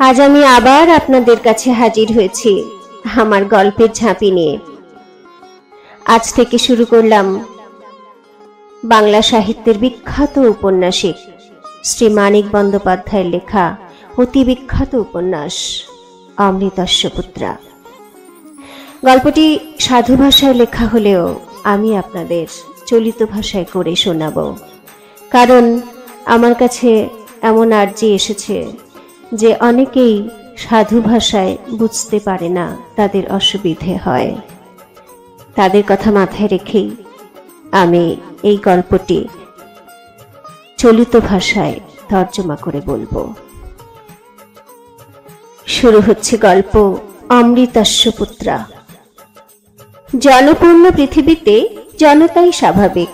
আজ আমি আবার আপনাদের কাছে হাজির হয়েছি আমার গল্পের ঝাঁপি নিয়ে। আজ থেকে শুরু করলাম বাংলা সাহিত্যের বিখ্যাত উপন্যাসিক শ্রী মানিক বন্দ্যোপাধ্যায়ের লেখা অতি বিখ্যাত উপন্যাস অমৃতস্যপুত্রা। গল্পটি সাধু ভাষায় লেখা হলেও আমি আপনাদের চলিত ভাষায় করে শোনাব, কারণ আমার কাছে এমন আর্জি এসেছে যে অনেকেই সাধু ভাষায় বুঝতে পারে না, তাদের অসুবিধে হয়। তাদের কথা মাথায় রেখেই আমি এই গল্পটি চলিত ভাষায় তর্জমা করে বলবো। শুরু হচ্ছে গল্প অমৃতস্যপুত্রা। জনপূর্ণ পৃথিবীতে জনতাই স্বাভাবিক।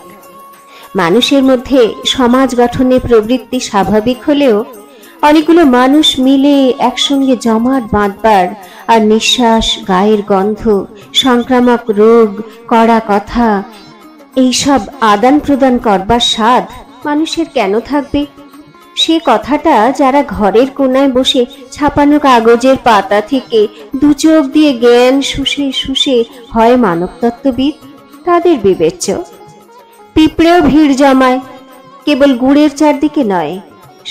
মানুষের মধ্যে সমাজ গঠনের প্রবৃত্তি স্বাভাবিক হলেও অনেকগুলো মানুষ মিলে একসঙ্গে জমাট বাঁধবার আর নিঃশ্বাস, গায়ের গন্ধ, সংক্রামক রোগ, কড়া কথা এইসব আদান প্রদান করবার স্বাদ মানুষের কেন থাকবে? সে কথাটা যারা ঘরের কোনায় বসে ছাপানো কাগজের পাতা থেকে দু চোখ দিয়ে জ্ঞান শুষে শুষে হয় মানবতত্ত্ববিদ, তাদের বিবেচ্য। পিঁপড়েও ভিড় জমায়, কেবল গুড়ের চারদিকে নয়,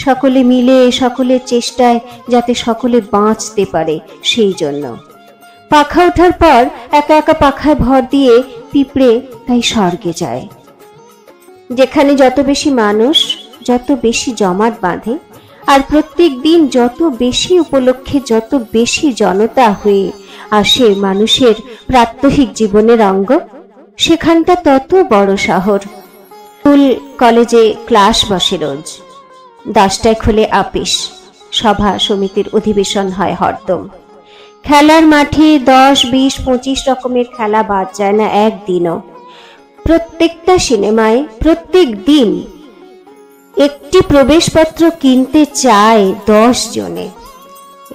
সকলে মিলে সকলের চেষ্টায় যাতে সকলে বাঁচতে পারে সেই জন্য। পাখা ওঠার পর একা একা পাখায় ভর দিয়ে পিঁপড়ে তাই স্বর্গে যায়। যেখানে যত বেশি মানুষ, যত বেশি জমাট বাঁধে, আর প্রত্যেক দিন যত বেশি উপলক্ষে যত বেশি জনতা হয়ে আসে মানুষের প্রাত্যহিক জীবনের অঙ্গ, সেখানটা তত বড় শহর। স্কুল কলেজে ক্লাস বসে রোজ, 10টায় খোলে আপিস, সভা সমিতির অধিবেশন হয় হরদম। খেলার মাঠে 10, 20, 25 রকমের খেলা বাদ যায় না একদিনও। প্রত্যেকটা সিনেমায় প্রত্যেক দিন একটি প্রবেশপত্র কিনতে চায় 10 জনে।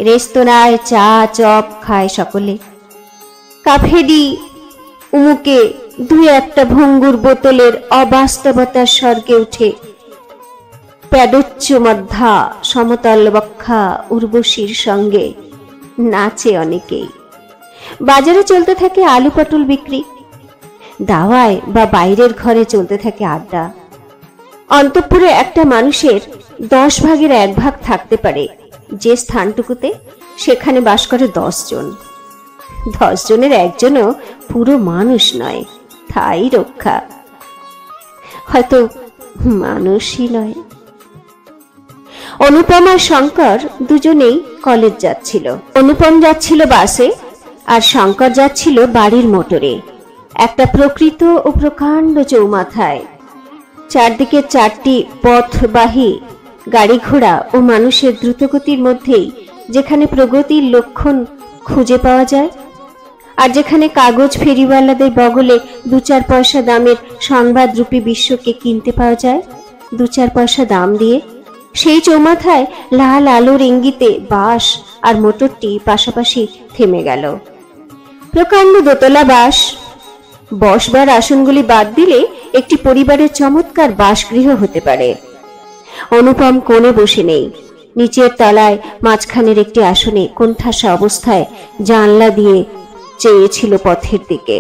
রেস্তোরাঁয় চা চপ খায় সকলে। কাফেরি উমুকে 2-1টা ভঙ্গুর বোতলের অবাস্তবতার স্বর্গে উঠে প্যাডোচ্চ মধ্যা সমতল বক্ষা উর্বশীর সঙ্গে নাচে অনেকেই। বাজারে চলতে থাকে আলু পটল বিক্রি, দাওয়ায় বা বাইরের ঘরে চলতে থাকে আড্ডা। অন্তঃপুরে একটা মানুষের 10 ভাগের 1 ভাগ থাকতে পারে যে স্থানটুকুতে, সেখানে বাস করে 10 জন। 10 জনের একজনও পুরো মানুষ নয়, তাই রক্ষা। হয়তো মানুষই নয়। অনুপম আর শঙ্কর দুজনেই কলেজ যাচ্ছিল। অনুপম যাচ্ছিল বাসে আর শঙ্কর যাচ্ছিল বাড়ির মোটরে, একটা প্রকৃত ও প্রকাণ্ড চৌমাথায়। চারদিকে 4টি পথবাহী গাড়ি ঘোড়া ও মানুষের দ্রুতগতির মধ্যেই যেখানে প্রগতির লক্ষণ খুঁজে পাওয়া যায়, আর যেখানে কাগজ ফেরিওয়ালাদের বগলে 2-4 পয়সা দামের সংবাদরূপী বিশ্বকে কিনতে পাওয়া যায় 2-4 পয়সা দাম দিয়ে, সেই চৌমাথায় লাল আলোর ইঙ্গিতে বাস আর মোটরটি পাশাপাশি থেমে গেল। প্রকাণ্ড দোতলা বাস। বসবার আসনগুলি বাদ দিলে একটি পরিবারের চমৎকার বাসগৃহ হতে পারে। অনুপম কোণে বসে নেই, নিচের তলায় মাঝখানের একটি আসনে কোণঠাসা অবস্থায় জানলা দিয়ে চেয়েছিল পথের দিকে।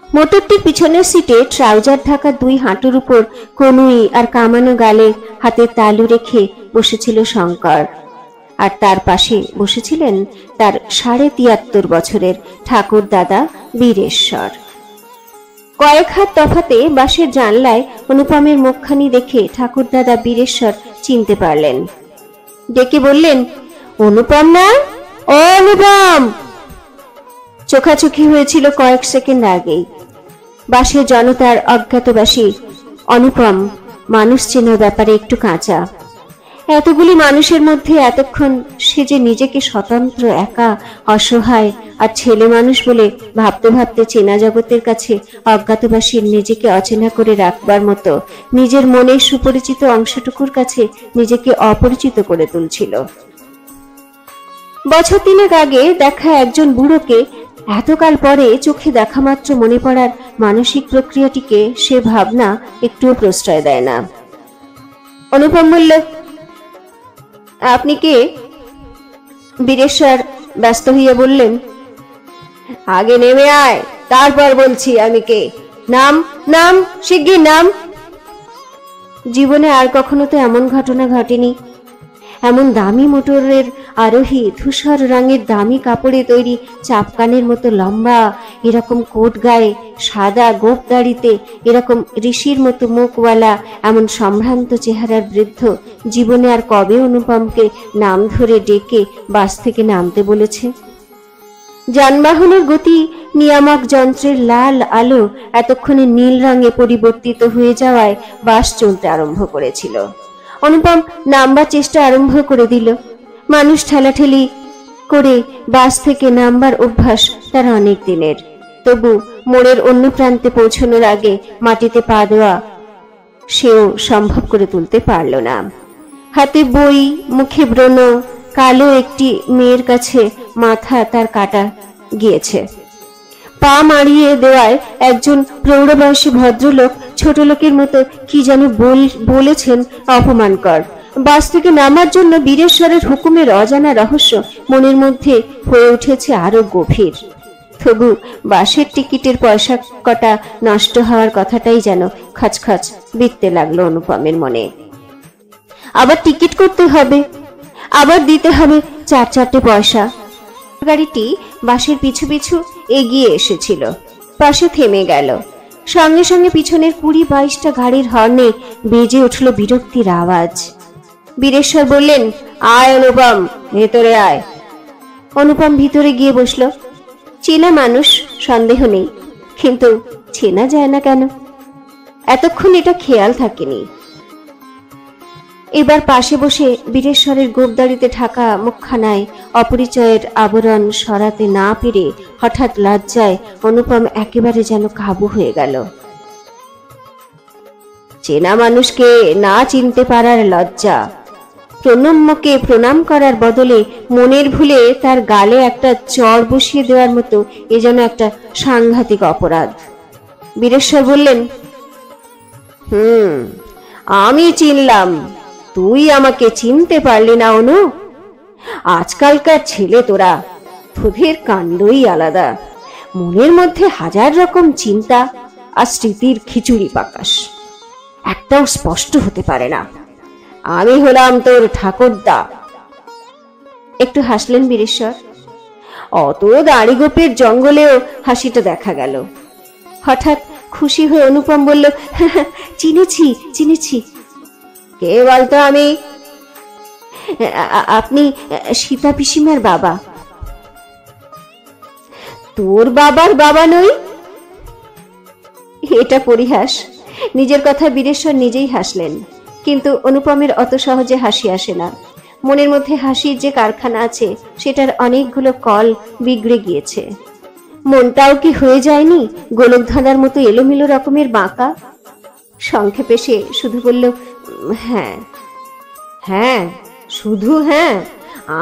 মোটরটির পিছনের সিটে ট্রাউজার ঢাকা 2 হাঁটুর উপর কনুই আর কামানো গালে হাতে তালু রেখে বসেছিল শঙ্কর, আর তার পাশে বসেছিলেন তার 73.5 বছরের ঠাকুর দাদা বীরেশ্বর। কয়েক হাত তফাতে বাসের জানলায় অনুপমের মুখখানি দেখে ঠাকুর দাদা বীরেশ্বর চিনতে পারলেন। ডেকে বললেন, অনুপম না? ও অনুপম! চোখাচোখি হয়েছিল কয়েক সেকেন্ড আগেই। বাসের জনতার অজ্ঞাতবাসী অনুপম মানুষ চেনার ব্যাপারে একটু কাঁচা। এতগুলি মানুষের মধ্যে এতক্ষণ সে যে নিজেকে স্বতন্ত্র, একা, অসহায় আর ছেলে মানুষ বলে ভাবতে ভাবতে চেনা জগতের কাছে অজ্ঞাতবাসীর নিজেকে অচেনা করে রাখবার মতো নিজের মনের সুপরিচিত অংশটুকুর কাছে নিজেকে অপরিচিত করে তুলছিল। বছর 3 আগে দেখা একজন বুড়োকে এতকাল পরে চোখে দেখা মাত্র মনে পড়ার মানসিক প্রক্রিয়াটিকে সে ভাবনা একটুও প্রশ্রয় দেয় না। অনুপম বলল, আপনি কে? বীরেশ্বর ব্যস্ত হইয়া বললেন, আগে নেমে আয়, তারপর বলছি আমি কে। নাম, নাম, শিগগির নাম। জীবনে আর কখনো তো এমন ঘটনা ঘটেনি। এমন দামি মোটরের আরোহী, ধূসর রঙের দামি কাপড়ে তৈরি চাপকানের মতো লম্বা, এরকম কোট গায়ে, সাদা গোপ দাড়িতে, এরকম ঋষির মতো মুখওয়ালা, এমন সম্ভ্রান্ত চেহারার বৃদ্ধ জীবনে আর কবে অনুপমকে নাম ধরে ডেকে বাস থেকে নামতে বলেছে? যানবাহনের গতি নিয়ামক যন্ত্রের লাল আলো এতক্ষণে নীল রঙে পরিবর্তিত হয়ে যাওয়ায় বাস চলতে আরম্ভ করেছিল। অনুপম নামবার চেষ্টা আরম্ভ করে দিল। মানুষ ঠেলাঠেলি করে বাস থেকে নামবার অভ্যাস তার অনেক দিনের। তবু মোড়ের অন্য প্রান্তে পৌঁছানোর আগে মাটিতে পা দেওয়া সেও সম্ভব করে তুলতে পারল না। হাতে বই, মুখে ব্রণ, কালো একটি মেয়ের কাছে মাথা তার কাটা গিয়েছে। পা মারিয়ে দেওয়ায় একজন প্রৌঢ়বয়সী ভদ্রলোক ছোট লোকের মতো কি যেন বলেছেন অপমানকর। বাস থেকে নামার জন্য বীরেশ্বরের হুকুমের অজানা রহস্য মনের মধ্যে হয়ে উঠেছে আরো গভীর। তবু বাসের টিকিটের পয়সা কটা নষ্ট হওয়ার কথাটাই যেন খচখচ বিঁধতে লাগলো অনুপমের মনে। আবার টিকিট করতে হবে, আবার দিতে হবে 4 পয়সা। গাড়িটি বাসের পিছু পিছু এগিয়ে এসেছিল, পাশে থেমে গেল। সঙ্গে সঙ্গে পিছনের 20-22টা গাড়ির হর্নে বেজে উঠল বিরক্তির আওয়াজ। বীরেশ্বর বললেন, আয় অনুপম, ভেতরে আয়। অনুপম ভিতরে গিয়ে বসল। চেনা মানুষ, সন্দেহ নেই, কিন্তু চেনা যায় না কেন? এতক্ষণ এটা খেয়াল থাকেনি। এবার পাশে বসে বীরেশ্বরের গোপদাড়িতে ঢাকা মুখখানায় অপরিচয়ের আবরণ সরাতে না পেরে হঠাৎ লজ্জায় অনুপম একেবারে যেন কাবু হয়ে গেল। চেনা মানুষকে না চিনতে পারার লজ্জা, প্রণম্যকে প্রণাম করার বদলে মনের ভুলে তার গালে একটা চড় বসিয়ে দেওয়ার মতো এ যেন একটা সাংঘাতিক অপরাধ। বীরেশ্বর বললেন, আমি চিনলাম, তুই আমাকে চিনতে পারলি না অনু? আজকালকার ছেলে তোরা, তোদের কাণ্ডই আলাদা। মনের মধ্যে 1000 রকম চিন্তা আর স্মৃতির খিচুড়ি পাকাশ, একটাও স্পষ্ট হতে পারে না। আমি হলাম তোর ঠাকুরদা। একটু হাসলেন বীরেশ্বর। অত দাড়ি গোপের জঙ্গলেও হাসিটা দেখা গেল। হঠাৎ খুশি হয়ে অনুপম বলল, চিনেছি চিনেছি। কে বলতো? আমি। আপনি সীতা পিসিমার বাবা। তোর বাবার বাবা নই? এটা পরিহাস। নিজের কথা বীরেশ্বর নিজেই হাসলেন, কিন্তু অনুপমের অত সহজে হাসি আসে না। মনের মধ্যে হাসির যে কারখানা আছে সেটার অনেকগুলো কল বিগড়ে গিয়েছে। মনটাও কি হয়ে যায়নি গোলক ধাঁধার মতো এলোমেলো রকমের বাঁকা? সংক্ষেপে সে শুধু বলল, হ্যাঁ হ্যাঁ, শুধু হ্যাঁ।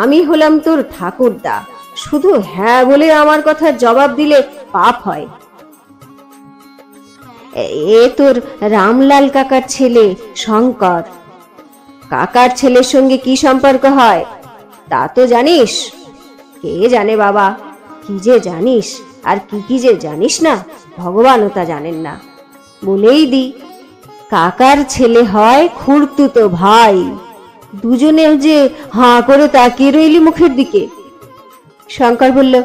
আমি হলাম তোর ঠাকুরদা। শুধু হ্যাঁ বলে আমার কথার জবাব দিলে পাপ হয়। এ তোর রামলাল কাকার ছেলে শঙ্কর। কাকার ছেলের সঙ্গে কি সম্পর্ক হয় তা তো জানিস? কে জানে বাবা, কি যে জানিস আর কি কি যে জানিস না, ভগবানও তা জানেন না। বলেই দি, কাকার ছেলে হয় খুড়তুতো ভাই। দুজনে যে হাঁ করে তাকিয়ে রইলি মুখের দিকে। শঙ্কর বলল,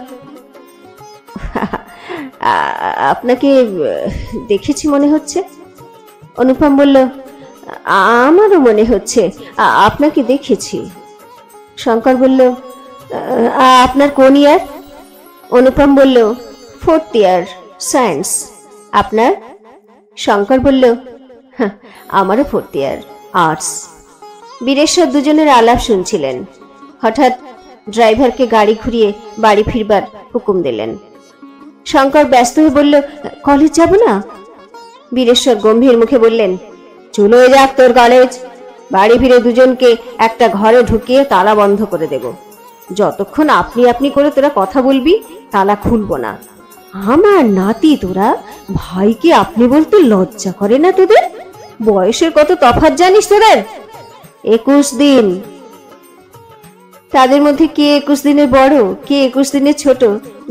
আপনাকে দেখেছি মনে হচ্ছে। অনুপম বলল, আমারও মনে হচ্ছে আপনাকে দেখেছি। শঙ্কর বলল, আপনার কোন ইয়ার? অনুপম বলল, 4th ইয়ার সায়েন্স। আপনার? শঙ্কর বলল, আমারও 4th ইয়ার আর্টস। বীরেশ্বর দুজনের আলাপ শুনছিলেন। হঠাৎ ড্রাইভারকে গাড়ি ঘুরিয়ে বাড়ি ফিরবার হুকুম দিলেন। শঙ্কর ব্যস্ত হয়ে বলল, কলেজ যাব না? বীরেশ্বর গম্ভীর মুখে বললেন, চলে যাক তোর কলেজ। বাড়ি ফিরে দুজনকে একটা ঘরে ঢুকিয়ে তালা বন্ধ করে দেব। যতক্ষণ আপনি আপনি করে তোরা কথা বলবি, তালা খুলবো না। আমার নাতি তোরা, ভাইকে আপনি বলতে লজ্জা করে না তোদের? বয়সের কত তফাৎ জানিস তোদের? 21 দিন। তাদের মধ্যে কে 21 দিনের বড়, কে 21 দিনের ছোট,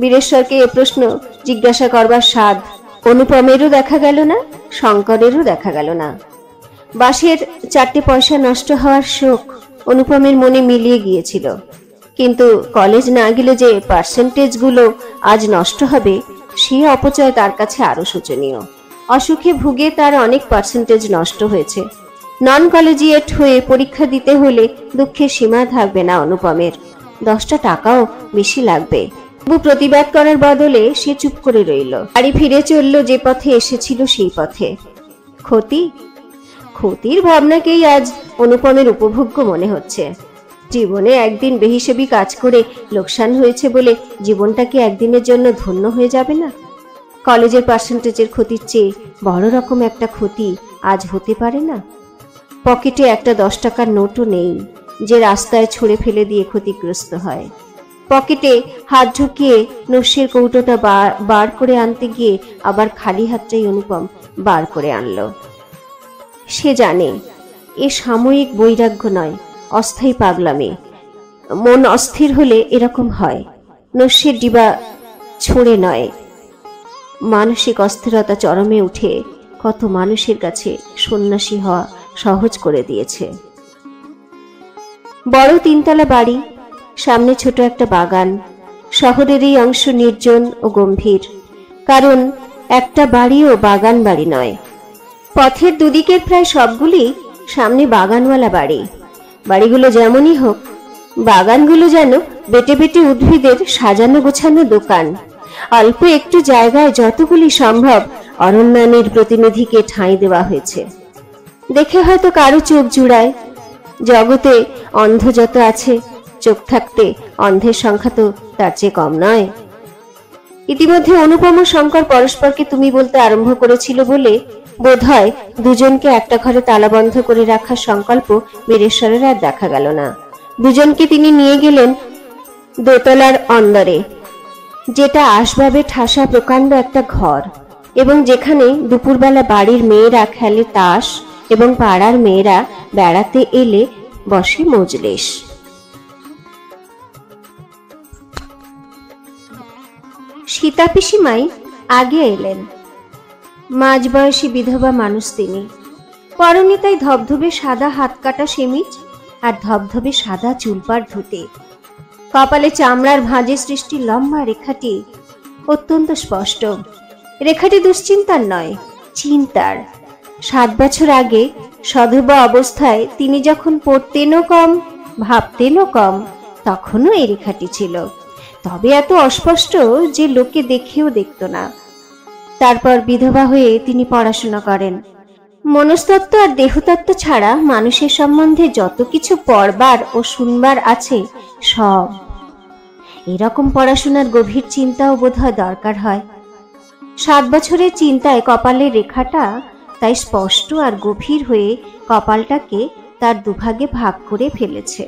বীরেশ্বরকে এ প্রশ্ন জিজ্ঞাসা করবার স্বাদ অনুপমেরও দেখা গেল না, শঙ্করেরও দেখা গেল না। বাসের 4টে পয়সা নষ্ট হওয়ার শোক অনুপমের মনে মিলিয়ে গিয়েছিল, কিন্তু কলেজ না গেলে যে পার্সেন্টেজগুলো আজ নষ্ট হবে সে অপচয় তার কাছে আরো শোচনীয়। অসুখে ভুগে তার অনেক পার্সেন্টেজ নষ্ট হয়েছে। নন কলেজিয়েট হয়ে পরীক্ষা দিতে হলে দুঃখের সীমা থাকবে না অনুপমের, 10টা টাকাও বেশি লাগবে। তবু প্রতিবাদ করার বদলে সে চুপ করে রইল। বাড়ি ফিরে চলল যে পথে এসেছিল সেই পথে। ক্ষতির ভাবনাকেই আজ অনুপমের উপভোগ্য মনে হচ্ছে। জীবনে একদিন বেহিসেবি কাজ করে লোকসান হয়েছে বলে জীবনটা কি একদিনের জন্য ধন্য হয়ে যাবে না? কলেজের পার্সেন্টেজের ক্ষতির চেয়ে বড় রকম একটা ক্ষতি আজ হতে পারে না? পকেটে একটা 10 টাকার নোটও নেই যে রাস্তায় ছুঁড়ে ফেলে দিয়ে ক্ষতিগ্রস্ত হয়। পকেটে হাত ঢুকিয়ে নস্যের কৌটোটা বার করে আনতে গিয়ে আবার খালি হাতটাই অনুপম বার করে আনলো। সে জানে এ সাময়িক বৈরাগ্য নয়, অস্থায়ী পাগলামি। মন অস্থির হলে এরকম হয়, নস্যের ডিবা ছুঁড়ে নয়। মানসিক অস্থিরতা চরমে উঠে কত মানুষের কাছে সন্ন্যাসী হওয়া সহজ করে দিয়েছে। বড় 3তলা বাড়ি, সামনে ছোট একটা বাগান। শহরের এই অংশ নির্জন ও গম্ভীর, কারণ একটা বাড়িও বাগান বাড়ি নয়। পথের দুদিকের প্রায় সবগুলি সামনে বাগানওয়ালা বাড়ি। বাড়িগুলো যেমনই হোক, বাগানগুলো যেন বেটে বেটে উদ্ভিদের সাজানো গোছানো দোকান। অল্প একটু জায়গায় যতগুলি সম্ভব অরণ্যায়নের প্রতিনিধিকে ঠাঁই দেওয়া হয়েছে। দেখে হয়তো কারো চোখ জুড়ায়। জগতে অন্ধ যত আছে, চোখ থাকতে অন্ধের সংখ্যা তো তার চেয়ে কম নয়। ইতিমধ্যে অনুপম ও শঙ্কর পরস্পরকে তুমি বলতে আরম্ভ করেছিল বলে বোধহয় দুজনকে একটা ঘরে তালাবন্ধ করে রাখার সংকল্প বীরেশ্বরের আর দেখা গেল না। দুজনকে তিনি নিয়ে গেলেন দোতলার অন্দরে, যেটা আসবাবে ঠাসা প্রকাণ্ড একটা ঘর, এবং যেখানে দুপুরবেলা বাড়ির মেয়েরা খেলে তাস এবং পাড়ার মেয়েরা বেড়াতে এলে বসে মজলিস। সীতা পিসিমাই আগে এলেন। মাঝবয়সী বিধবা মানুষ তিনি। পরনে তাই ধবধবে সাদা হাত কাটা সেমিজ আর ধবধবে সাদা চুলপাড় ধুতে। কপালে চামড়ার ভাঁজে সৃষ্টি লম্বা রেখাটি অত্যন্ত স্পষ্ট। রেখাটি দুশ্চিন্তার নয়, চিন্তার। 7 বছর আগে সধবা অবস্থায় তিনি যখন পড়তেনও কম, ভাবতেনও কম, তখনও এই রেখাটি ছিল, তবে এত অস্পষ্ট যে লোকে দেখেও দেখত না। তারপর বিধবা হয়ে তিনি পড়াশোনা করেন। মনস্তত্ত্ব আর দেহতত্ত্ব ছাড়া মানুষের সম্বন্ধে যত কিছু পড়বার ও শুনবার আছে সব। এরকম পড়াশোনার গভীর চিন্তাও বোধহয় দরকার হয়। 7 বছরের চিন্তায় কপালের রেখাটা তাই স্পষ্ট আর গভীর হয়ে কপালটাকে তার দুভাগে ভাগ করে ফেলেছে।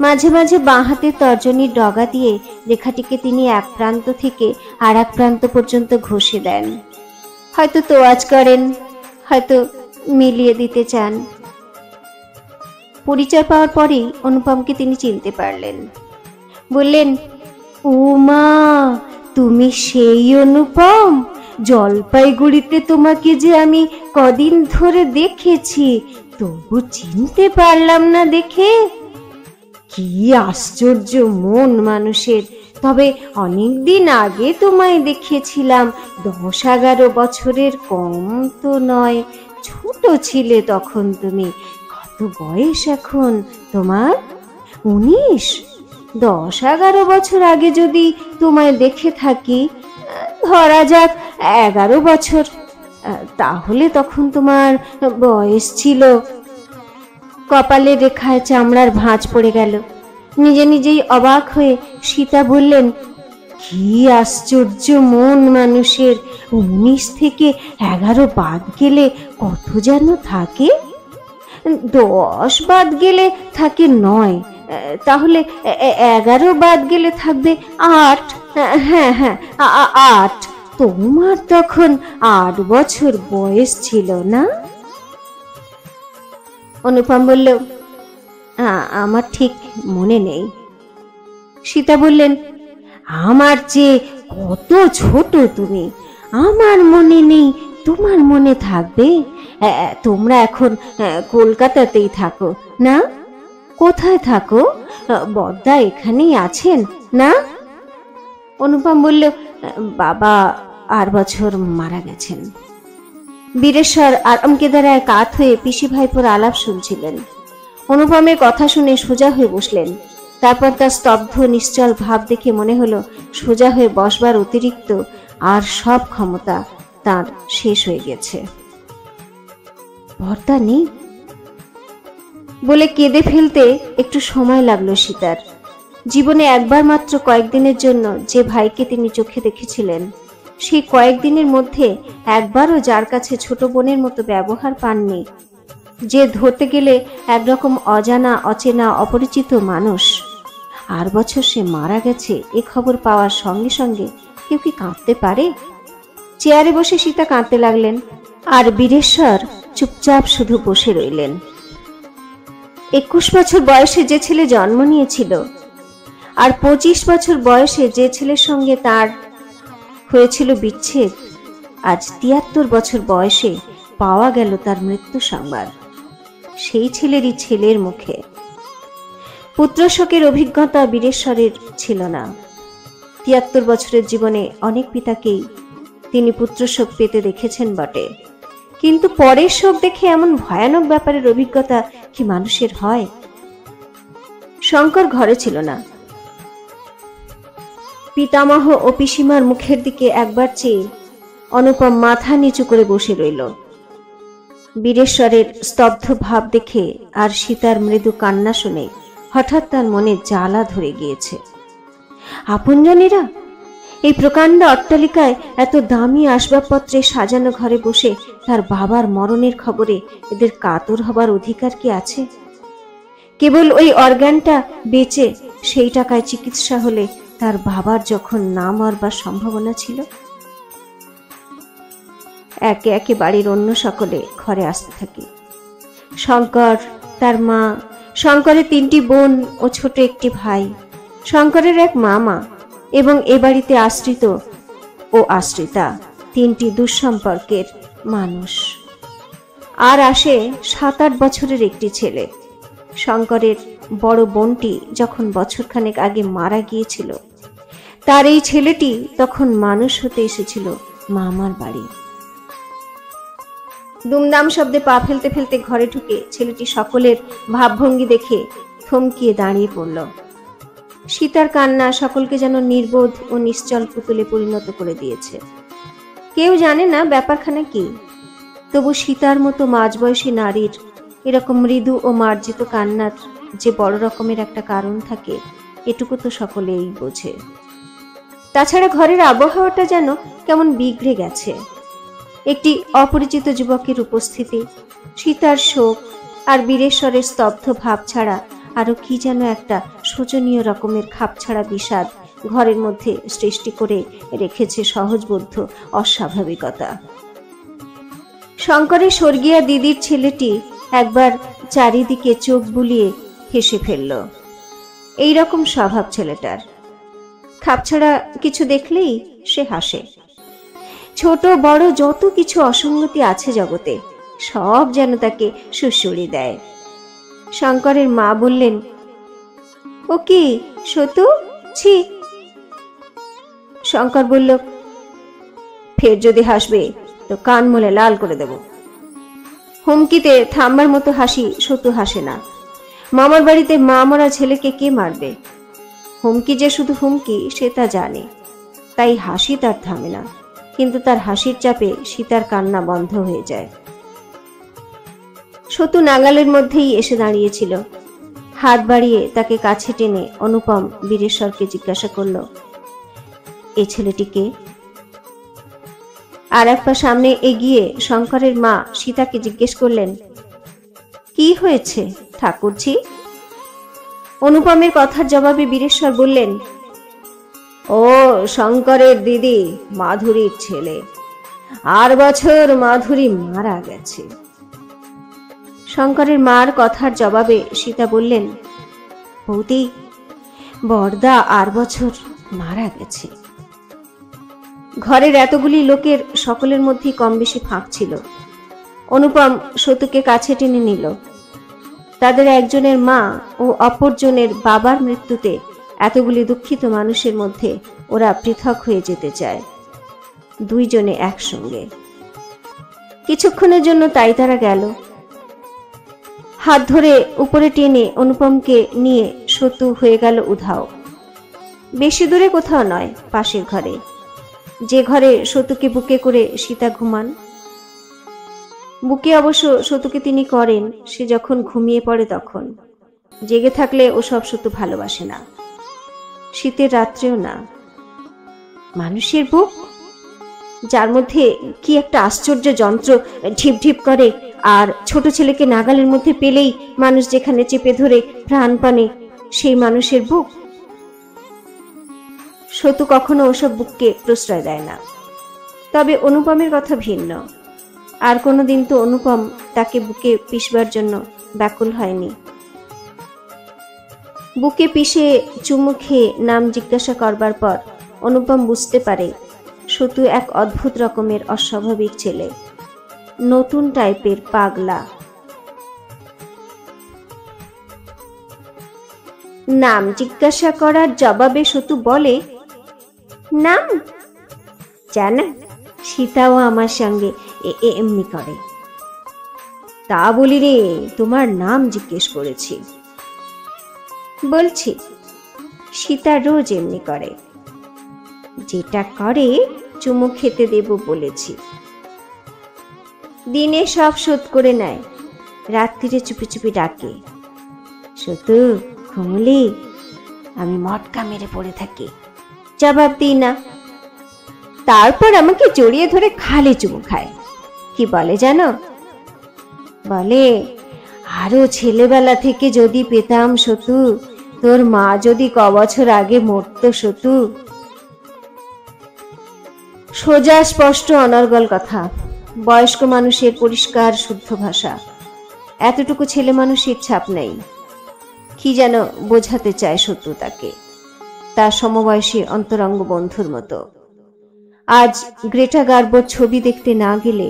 মাঝে মাঝে বাঁ হাতের তর্জনীর ডগা দিয়ে রেখাটিকে তিনি এক প্রান্ত থেকে আর এক প্রান্ত পর্যন্ত ঘষে দেন। হয়তো তোয়াজ করেন, হয়তো মিলিয়ে দিতে চান। পরিচয় পাওয়ার পরেই অনুপমকে তিনি চিনতে পারলেন। বললেন, উমা, তুমি সেই অনুপম? জলপাইগুড়িতে তোমাকে যে আমি কদিন ধরে দেখেছি, তবু চিনতে পারলাম না দেখে। কি আশ্চর্য মন মানুষের! তবে অনেকদিন আগে তোমায় দেখেছিলাম, 10-11 বছরের কম তো নয়। ছোট ছিলে তখন তুমি। কত বয়স এখন তোমার? 19? 10-11 বছর আগে যদি তোমায় দেখে থাকি, ধরা যাক 11 বছর, তাহলে তখন তোমার বয়স ছিল। কপালের রেখায় চামড়ার ভাঁজ পড়ে গেল। নিজে নিজেই অবাক হয়ে সীতা বললেন, কি আশ্চর্য মন মানুষের! 19 থেকে 11 বাদ গেলে কত যেন থাকে? 10 বাদ গেলে থাকে 9, তাহলে 11 বাদ গেলে থাকবে 8। হ্যাঁ হ্যাঁ, 8। তোমার তখন 8 বছর বয়স ছিল না? অনুপম বলল, আমার ঠিক মনে নেই। সীতা বললেন, আমার চেয়ে কত ছোট তুমি, আমার মনে নেই, তোমার মনে থাকবে? তোমরা এখন কলকাতাতেই থাকো না? কোথায় থাকো? বড়দা এখানেই আছেন না? অনুপম বলল, বাবা 8 বছর মারা গেছেন। বীরেশ্বর আরামকেদারায় কাত হয়ে পিসি ভাইপোর আলাপ শুনছিলেন। অনুপমের কথা শুনে সোজা হয়ে বসলেন। তারপর তার স্তব্ধ নিশ্চল ভাব দেখে মনে হলো সোজা হয়ে বসবার অতিরিক্ত আর সব ক্ষমতা তার শেষ হয়ে গেছে। ভর্তা নেই বলে কেঁদে ফেলতে একটু সময় লাগলো সীতার। জীবনে একবার মাত্র কয়েকদিনের জন্য যে ভাইকে তিনি চোখে দেখেছিলেন, সেই কয়েকদিনের মধ্যে একবারও যার কাছে ছোট বোনের মতো ব্যবহার পাননি, যে ধরতে গেলে একরকম অজানা, অচেনা, অপরিচিত মানুষ, 8 বছর সে মারা গেছে এ খবর পাওয়ার সঙ্গে সঙ্গে কেউ কি কাঁদতে পারে? চেয়ারে বসে সীতা কাঁদতে লাগলেন, আর বীরেশ্বর চুপচাপ শুধু বসে রইলেন। 21 বছর বয়সে যে ছেলে জন্ম নিয়েছিল, আর 25 বছর বয়সে যে ছেলের সঙ্গে তার হয়েছিল বিচ্ছেদ, আজ 73 বছর বয়সে পাওয়া গেল তার মৃত্যু সংবাদ সেই ছেলেরই ছেলের মুখে। পুত্রশোকের অভিজ্ঞতা বীরেশ্বরের ছিল না। 73 বছরের জীবনে অনেক পিতাকেই তিনি পুত্রশোক পেতে দেখেছেন বটে, কিন্তু পরের শোক দেখে এমন ভয়ানক ব্যাপারের অভিজ্ঞতা কি মানুষের হয়? শঙ্কর ঘরে ছিল না। পিতামহ ও পিসিমার মুখের দিকে একবার চেয়ে অনুপম মাথা নিচু করে বসে রইল। বীরেশ্বরের স্তব্ধ ভাব দেখে আর সীতার মৃদু কান্না শুনে হঠাৎ তার মনে জ্বালা ধরে গিয়েছে। আপনজনেরা এই প্রকাণ্ড অট্টালিকায় এত দামি আসবাবপত্রে সাজানো ঘরে বসে তার বাবার মরণের খবরে এদের কাতর হবার অধিকার কি আছে? কেবল ওই অর্গানটা বেচে সেই টাকায় চিকিৎসা হলে তার বাবার যখন না মরবার সম্ভাবনা ছিল। একে একে বাড়ির অন্য সকলে ঘরে আসতে থাকে। শঙ্কর, তার মা, শঙ্করের 3টি বোন ও ছোট একটি ভাই, শঙ্করের এক মামা এবং এ বাড়িতে আশ্রিত ও আশ্রিতা 3টি দুঃসম্পর্কের মানুষ। আর আসে 7-8 বছরের একটি ছেলে। শঙ্করের বড় বোনটি যখন বছরখানেক আগে মারা গিয়েছিল, তার এই ছেলেটি তখন মানুষ হতে এসেছিল মামার বাড়ি। দুমদাম শব্দে পা ফেলতে ফেলতে ঘরে ঢুকে ছেলেটি সকলের ভাবভঙ্গি দেখে থমকিয়ে দাঁড়িয়ে পড়ল। সীতার কান্না সকলকে যেন নির্বোধ ও নিশ্চল পুতুলে পরিণত করে দিয়েছে। কেউ জানে না ব্যাপারখানা কি, তবু সীতার মতো মাঝবয়সী নারীর এরকম মৃদু ও মার্জিত কান্নার যে বড় রকমের একটা কারণ থাকে, এটুকু তো সকলেই বোঝে। তাছাড়া ঘরের আবহাওয়াটা যেন কেমন বিগড়ে গেছে। একটি অপরিচিত যুবকের উপস্থিতি, সীতার শোক আর বীরেশ্বরের স্তব্ধ ভাব ছাড়া আরো কি যেন একটা শোচনীয় রকমের খাপছাড়া বিষাদ ঘরের মধ্যে সৃষ্টি করে রেখেছে সহজবোধ্য অস্বাভাবিকতা। শঙ্করের স্বর্গীয়া দিদির ছেলেটি একবার চারিদিকে চোখ বুলিয়ে হেসে ফেলল। এইরকম স্বভাব ছেলেটার। খাপছাড়া কিছু দেখলেই সে হাসে। ছোট বড় যত কিছু অসঙ্গতি আছে জগতে, সব যেন তাকে সুড়সুড়ি দেয়। শঙ্করের মা বললেন, ও কি সতু, ছি। শঙ্কর বলল, ফের যদি হাসবে তো কান মলে লাল করে দেব। হুমকিতে থামবার মতো হাসি সতু হাসে না। মামার বাড়িতে মা মরা ছেলেকে কে মারবে? হুমকি যে শুধু হুমকি সে তা জানে, তাই হাসি তার থামে না, কিন্তু তার হাসির চাপে সীতার কান্না বন্ধ হয়ে যায়। সতু নাগালের মধ্যেই এসে দাঁড়িয়েছিল। হাত বাড়িয়ে তাকে কাছে টেনে অনুপম বীরেশ্বরকে জিজ্ঞাসা করল, এই ছেলেটিকে? আর এক পা সামনে এগিয়ে শঙ্করের মা সীতাকে জিজ্ঞেস করলেন, কি হয়েছে ঠাকুরজি? অনুপমের কথার জবাবে বীরেশ্বর বললেন, ও শঙ্করের দিদি মাধুরীর ছেলে। 8 বছর মাধুরী মারা গেছে। শঙ্করের মার কথার জবাবে সীতা বললেন, বৌদি, বরদা আর বছর মারা গেছে। ঘরের এতগুলি লোকের সকলের মধ্যে কম বেশি ফাঁক ছিল। অনুপম সতুকে কাছে টেনে নিল। তাদের একজনের মা ও অপরজনের বাবার মৃত্যুতে এতগুলি দুঃখিত মানুষের মধ্যে ওরা পৃথক হয়ে যেতে চায়, দুইজনে একসঙ্গে। কিছুক্ষণের জন্য তাই তারা গেল। হাত ধরে উপরে টেনে অনুপমকে নিয়ে সতু হয়ে গেল উধাও। বেশি দূরে কোথাও নয়, পাশের ঘরে, যে ঘরে সতুকে বুকে করে সীতা ঘুমান। বুকে অবশ্য সতুকে তিনি করেন সে যখন ঘুমিয়ে পড়ে তখন। জেগে থাকলে ওসব সতু ভালোবাসে না, শীতের রাত্রেও না। মানুষের বুক, যার মধ্যে কি একটা আশ্চর্য যন্ত্র ঢিপ ঢিপ করে, আর ছোট ছেলেকে নাগালের মধ্যে পেলেই মানুষ যেখানে চেপে ধরে প্রাণপানে, সেই মানুষের বুক। সতু কখনো ওসব বুককে প্রশ্রয় দেয় না। তবে অনুপমের কথা ভিন্ন। আর কোনোদিন তো অনুপম তাকে বুকে পিষবার জন্য ব্যাকুল হয়নি। বুকে পিষে চুমু খেয়ে নাম জিজ্ঞাসা করবার পর অনুপম বুঝতে পারে সতু এক অদ্ভুত রকমের অস্বাভাবিক ছেলে, নতুন টাইপের পাগলা। নাম জিজ্ঞাসা করার জবাবে সতু বলে, নাম জানা, সীতাও আমার সঙ্গে এমনি করে। তা বলি রে, তোমার নাম জিজ্ঞেস করেছি। বলছি, সীতা রোজ এমনি করে। যেটা করে চুমু খেতে দেব বলেছি। দিনে সব শোধ করে নেয়, রাত্রিরে চুপি চুপি ডাকে, সতু ঘুমলি? আমি মটকা মেরে পড়ে থাকি, জবাব দিই না। তারপর আমাকে জড়িয়ে ধরে খালে চুমু খায়। কি বলে জানো? বলে, আরো ছেলেবেলা থেকে যদি পেতাম সতু, তোর মা যদি কবছর আগে মরতো সতু। সোজা স্পষ্ট অনর্গল কথা, বয়স্ক মানুষের পরিষ্কার শুদ্ধ ভাষা। এতটুকু ছেলে মানুষের ছাপ নেই। কি যেন বোঝাতে চায় সতু তাকে, তার সমবয়সী অন্তরঙ্গ বন্ধুর মতো। আজ গ্রেটা গার্বোর ছবি দেখতে না গেলে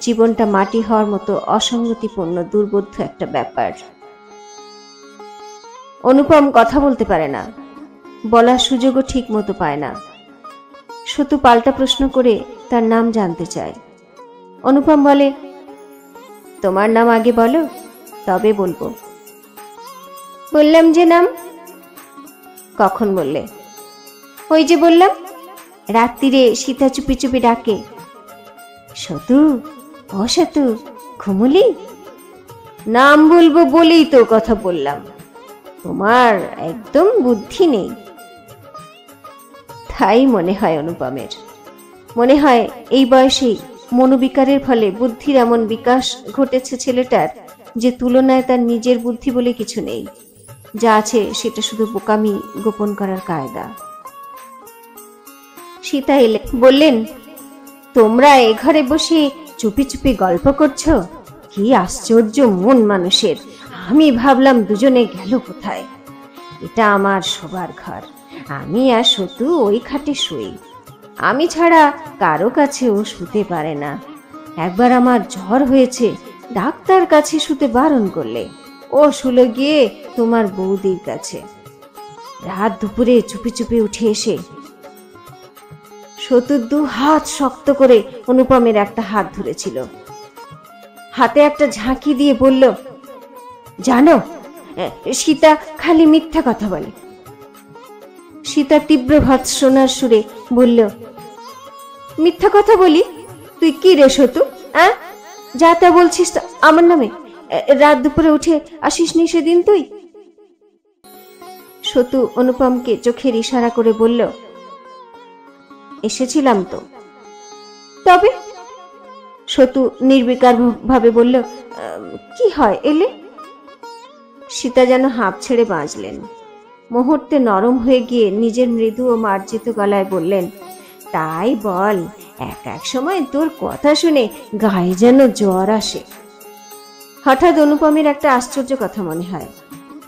জীবনটা মাটি হওয়ার মতো অসঙ্গতিপূর্ণ দুর্বোধ্য একটা ব্যাপার। অনুপম কথা বলতে পারে না, বলার সুযোগও ঠিক মতো পায় না। সতু পাল্টা প্রশ্ন করে তার নাম জানতে চায়। অনুপম বলে, তোমার নাম আগে বলো, তবে বলবো। বললাম যে নাম। কখন বললে? ওই যে বললাম, রাত্রিরে সীতা চুপি চুপি ডাকে, সতু, ও সতু ঘুমলি? নাম বলবো বলেই তো কথা বললাম। তোমার একদম বুদ্ধি নেই। তাই মনে হয় অনুপমের। মনে হয় এই বয়সেই মনোবিকারের ফলে বুদ্ধির এমন বিকাশ ঘটেছে ছেলেটার যে তুলনায় তার নিজের বুদ্ধি বলে কিছু নেই। যা আছে সেটা শুধু বোকামি গোপন করার কায়দা। সীতা এলে বললেন, তোমরা এ ঘরে বসে চুপি চুপি গল্প করছো? কি আশ্চর্য মন মানুষের! আমি ভাবলাম দুজনে গেল কোথায়। এটা আমার শোবার ঘর, আমি আর সতু ওই খাটে শুই। আমি ছাড়া কারো কাছে ও শুতে পারে না। একবার আমার জ্বর হয়েছে, ডাক্তার কাছে শুতে বারণ করলে ও শুলো গিয়ে তোমার বৌদির কাছে। রাত দুপুরে চুপি চুপি উঠে এসে সতু দু হাত শক্ত করে অনুপমের একটা হাত ধরেছিল, হাতে একটা ঝাঁকি দিয়ে বলল, জানো সীতা খালি মিথ্যা কথা বলে। সীতা তীব্র ভৎসনার সুরে বলল, মিথ্যা কথা বলি? তুই কি রে সতু? যা তা বলছিস আমার নামে? রাত দুপুরে উঠে আসিস নি সেদিন তুই? সতু অনুপমকে চোখের ইশারা করে বলল, এসেছিলাম তো। তবে? সতু নির্বিকার ভাবে বলল, কি হয় এলে? সীতা যেন হাঁপ ছেড়ে বাঁচলেন। মুহূর্তে নরম হয়ে গিয়ে নিজের মৃদু ও মার্জিত গলায় বললেন, তাই বল, এক এক সময় তোর কথা শুনে গায়ে যেন জ্বর আসে। হঠাৎ অনুপমের একটা আশ্চর্য কথা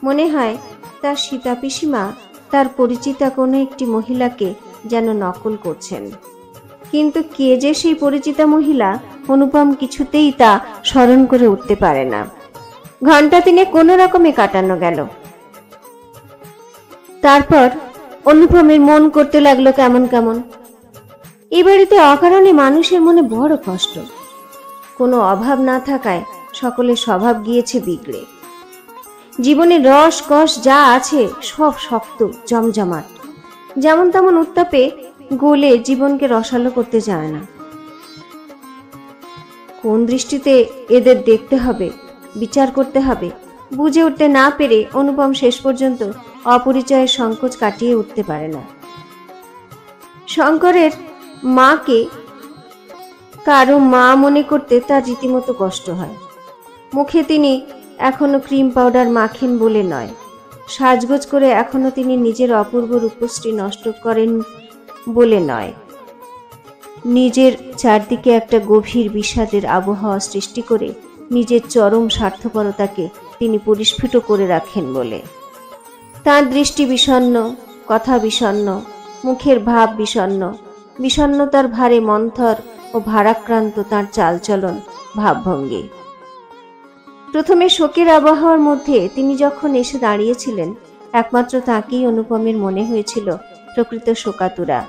মনে হয় তার সীতা পিসিমা তার পরিচিতা কোনো একটি মহিলাকে যেন নকল করছেন। কিন্তু কে যে সেই পরিচিতা মহিলা অনুপম কিছুতেই তা স্মরণ করে উঠতে পারে না। ঘন্টা তিনে কোনো রকমে কাটানো গেল। তারপর অনুপমের মন করতে লাগলো কেমন কেমন। এ বাড়িতে অকারণে মানুষের মনে বড় কষ্ট। কোনো অভাব না থাকায় সকলের স্বভাব গিয়েছে বিগড়ে। জীবনে রস কষ যা আছে সব শক্ত জমজমাট, যেমন তেমন উত্তাপে গলে জীবনকে রসালো করতে যায় না। কোন দৃষ্টিতে এদের দেখতে হবে, বিচার করতে হবে বুঝে উঠতে না পেরে অনুপম শেষ পর্যন্ত অপরিচয়ের সংকোচ কাটিয়ে উঠতে পারে না। শঙ্করের মাকে কারো মা মনে করতে তার রীতিমতো কষ্ট হয়। মুখে তিনি এখনো ক্রিম পাউডার মাখেন বলে নয়, সাজগোজ করে এখনো তিনি নিজের অপূর্ব রূপশ্রী নষ্ট করেন বলে নয়, নিজের চারদিকে একটা গভীর বিষাদের আবহাওয়া সৃষ্টি করে নিজের চরম স্বার্থপরতাকে তিনি পরিস্ফুট করে রাখেন বলে। তার দৃষ্টি বিষণ্ণ, কথা বিষণ্ণ, মুখের ভাব বিষণ্ণ, বিষণ্ণতার ভারে মন্থর ও ভারাক্রান্ত তার চালচলন, ভাবভঙ্গি। প্রথমে শোকের আবহাওয়ার মধ্যে তিনি যখন এসে দাঁড়িয়েছিলেন, একমাত্র তাকেই অনুপমের মনে হয়েছিল প্রকৃত শোকাতুরা।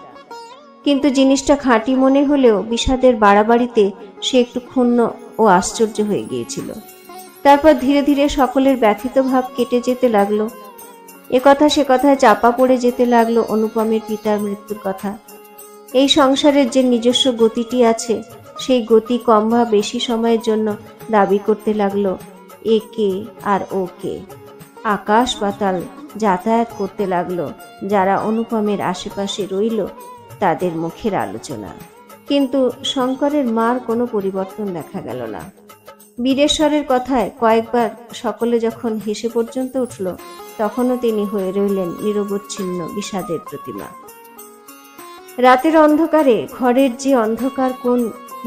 কিন্তু জিনিসটা খাঁটি মনে হলেও বিষাদের বাড়াবাড়িতে সে একটু ক্ষুণ্ণ ও আশ্চর্য হয়ে গিয়েছিল। তারপর ধীরে ধীরে সকলের ব্যথিত ভাব কেটে যেতে লাগলো। এ কথা সে কথায় চাপা পড়ে যেতে লাগলো অনুপমের পিতার মৃত্যুর কথা। এই সংসারের যে নিজস্ব গতিটি আছে, সেই গতি কম বা বেশি সময়ের জন্য দাবি করতে লাগলো একে আর ওকে। আকাশ পাতাল যাতায়াত করতে লাগলো যারা অনুপমের আশেপাশে রইল তাদের মুখের আলোচনা। কিন্তু শঙ্করের মার কোনো পরিবর্তন দেখা গেল না। বীরেশ্বরের কথায় কয়েকবার সকলে যখন হেসে পর্যন্ত উঠল, তখনও তিনি হয়ে রইলেন নিরবচ্ছিন্ন বিষাদের প্রতিমা। রাতের অন্ধকারে ঘরের যে অন্ধকার কোণ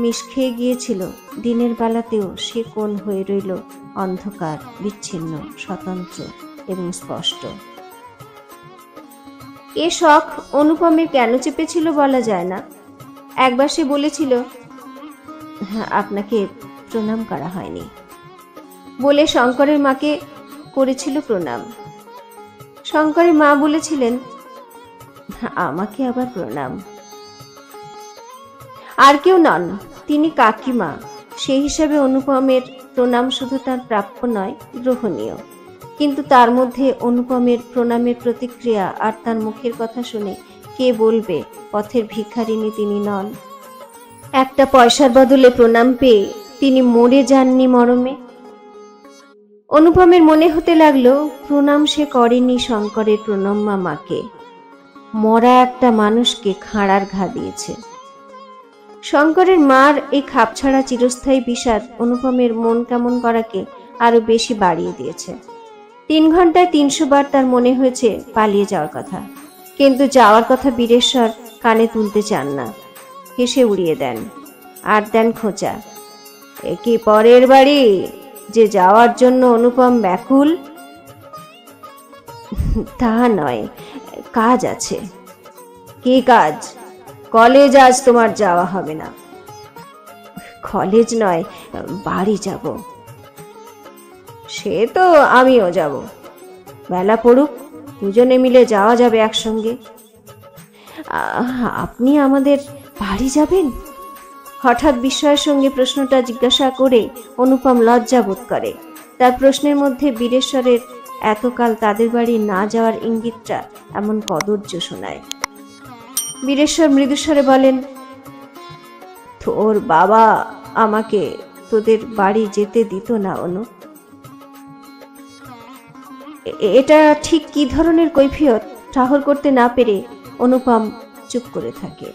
মিশ খেয়ে গিয়েছিল, দিনের বেলাতেও সে কোণ হয়ে রইল অন্ধকার, বিচ্ছিন্ন, স্বতন্ত্র এবং স্পষ্ট। এ শখ অনুপমের কেন চেপেছিল বলা যায় না। একবার সে বলেছিল, আপনাকে প্রণাম করা হয়নি বলে শঙ্করের মাকে করেছিল প্রণাম। শঙ্করের মা বলেছিলেন, আমাকে আবার প্রণাম। আর কেউ নন, তিনি কাকিমা। সেই হিসাবে অনুপমের প্রণাম শুধু তার প্রাপ্য নয়, গ্রহণীয়। কিন্তু তার মধ্যে অনুপমের প্রণামের প্রতিক্রিয়া আর তার মুখের কথা শুনে কে বলবে পথের ভিখারিনী তিনি নন? একটা পয়সার বদলে প্রণাম পেয়ে তিনি মরে যাননি মরমে। অনুপমের মনে হতে লাগলো প্রণাম সে করেনি শঙ্করের প্রণম্মা মাকে, মরা একটা মানুষকে খাঁড়ার ঘা দিয়েছে। শঙ্করের মার এই খাপছাড়া চিরস্থায়ী বিষাদ অনুপমের মন কেমন করাকে আরো বেশি বাড়িয়ে দিয়েছে। 3 ঘন্টায় 300 বার তার মনে হয়েছে পালিয়ে যাওয়ার কথা, কিন্তু যাওয়ার কথা বীরেশ্বর কানে তুলতে চান না, হেসে উড়িয়ে দেন আর দেন খোঁচা। এ কি পরের বাড়ি যে যাওয়ার জন্য অনুপম ব্যাকুল? তা নয়, কাজ আছে। কি কাজ? কলেজ আজ তোমার যাওয়া হবে না। কলেজ নয়, বাড়ি যাব। সে তো আমিও যাব, বেলা পড়ুক, দুজনে মিলে যাওয়া যাবে একসঙ্গে। আপনি আমাদের বাড়ি যাবেন? হঠাৎ বিস্ময়ের সঙ্গে প্রশ্নটা জিজ্ঞাসা করে অনুপম লজ্জা বোধ করে। তার প্রশ্নের মধ্যে বীরেশ্বরের এতকাল তাদের বাড়ি না যাওয়ার ইঙ্গিতটা এমন কদর্য শোনায়। বীরেশ্বর মৃদুস্বরে বলেন, তোর বাবা আমাকে তোদের বাড়ি যেতে দিত না অনু। এটা ঠিক কি ধরনের কৈফিয়ত ঠাহর করতে না পেরে অনুপম চুপ করে থাকে।